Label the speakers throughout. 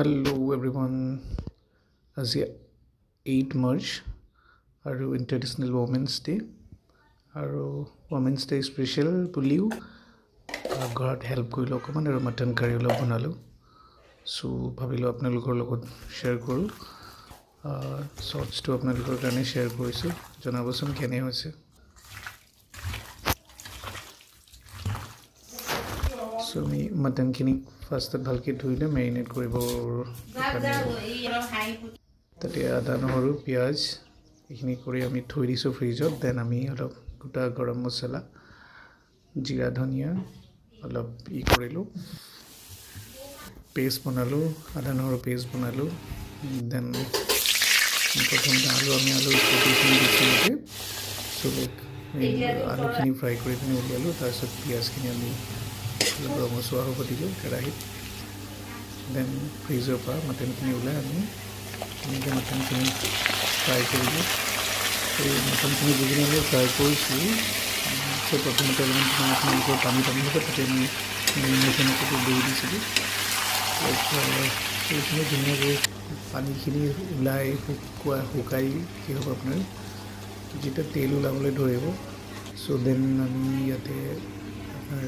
Speaker 1: Hello everyone. আজি 8 March আৰু international women's day আৰু ওমেন্স ডে স্পেচিয়েল বুলিও ঘৰত হেল্প কৰিলোঁ অকণমান আৰু মটন কাৰী অলপ বনালোঁ চ' ভাবিলোঁ আপোনালোকৰ লগত শ্বেয়াৰ কৰোঁ শ্বৰ্টছটো আপোনালোকৰ কাৰণে শ্বেয়াৰ কৰিছোঁ জনাবচোন কেনে হৈছে চ' আমি মটনখিনি ফাৰ্ষ্টত ভালকৈ ধুই লৈ মেৰিনেট কৰিব তাতে আদা নহৰু পিঁয়াজ এইখিনি কৰি আমি থৈ দিছোঁ ফ্ৰিজত দেন আমি অলপ গোটা গৰম মছলা জিৰা ধনিয়া অলপ কৰিলোঁ পেষ্ট বনালোঁ আদা নহৰু পেষ্ট বনালোঁ দেন প্ৰথমতে আলু স্কুটিখিনি দিছিলোঁ চ' আলুখিনি ফ্ৰাই কৰি পিনি উলিয়ালোঁ তাৰপিছত পিঁয়াজখিনি আমি গৰম মছলা হ'ব দিলোঁ কেৰাহীত দেন ফ্ৰিজৰ পৰা মটনখিনি ওলাই আমি এনেকৈ মটনখিনি ফ্ৰাই কৰিলোঁ এই মটনখিনি যিখিনি আমি ফ্ৰাই কৰিছোঁ চ' প্ৰথমতে অলপমান আপোনালোকৰ পানী হ'ব তাতে আমি মেৰিনেশ্যনটো দি দিছিলোঁ এইখিনি ধুনীয়াকৈ পানীখিনি ওলাই শুকাই কি হ'ব আপোনাৰ যেতিয়া তেল ওলাবলৈ ধৰিব চ' দেন আমি ইয়াতে আপোনাৰ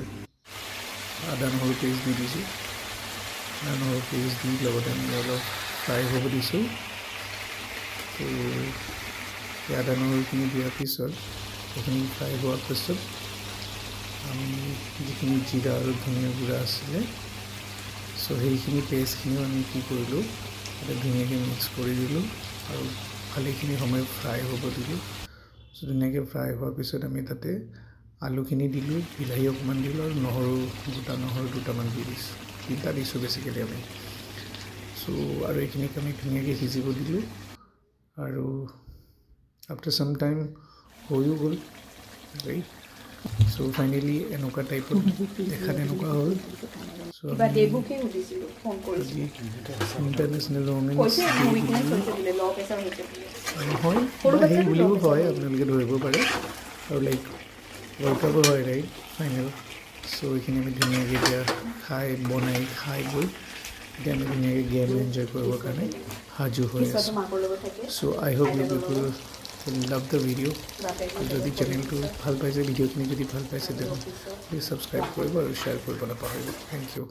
Speaker 1: আদা নহৰু পেষ্ট দি দিছোঁ আদা নহৰু পেষ্ট দি লগতে আমি অলপ ফ্ৰাই হ'ব দিছোঁ তো এই আদা নহৰুখিনি দিয়াৰ পিছত সেইখিনি ফ্ৰাই হোৱাৰ পিছত আমি যিখিনি জিৰা আৰু ধনিয়া গুড়া আছিলে চ' সেইখিনি পেষ্টখিনিও আমি কি কৰিলোঁ তাতে ধুনীয়াকৈ মিক্স কৰি দিলোঁ আৰু ভালেখিনি সময় ফ্ৰাই হ'ব দিলোঁ চ' ধুনীয়াকৈ ফ্ৰাই হোৱাৰ পিছত আমি তাতে আলুখিনি দিলোঁ বিলাহী অকণমান দিলোঁ আৰু গোটা নহৰু দুটামান দি দিছোঁ তিনিটা দিছোঁ বেছিকেলি আমি চ' আৰু এইখিনিক আমি ধুনীয়াকৈ সিজিব দিলোঁ আৰু আফটাৰ চাম টাইম হৈও গ'ল ৰাইট চ' ফাইনেলি এনেকুৱা টাইপত দেখাত এনেকুৱা হ'ল চ' ইণ্টাৰনেশ্যনেল ওমেন্স হয় সেই বুলিও হয় আপোনালোকে ধৰিব পাৰে আৰু লাইক ৱৰ্ল্ড কাপো হয় ৰাইট ফাইনেল চ' এইখিনি আমি ধুনীয়াকৈ এতিয়া বনাই খাই গৈ এতিয়া আমি ধুনীয়াকৈ গেম এনজয় কৰিবৰ কাৰণে সাজু হৈ আছোঁ so' I hope you people love the video' যদি চেনেলটো ভাল পাইছে ভিডিঅ'খিনি যদি ভাল পাইছে তেনে প্লিজ ছাবস্ক্ৰাইব কৰিব আৰু শ্বেয়াৰ কৰিব নাপাহৰিব থেংক ইউ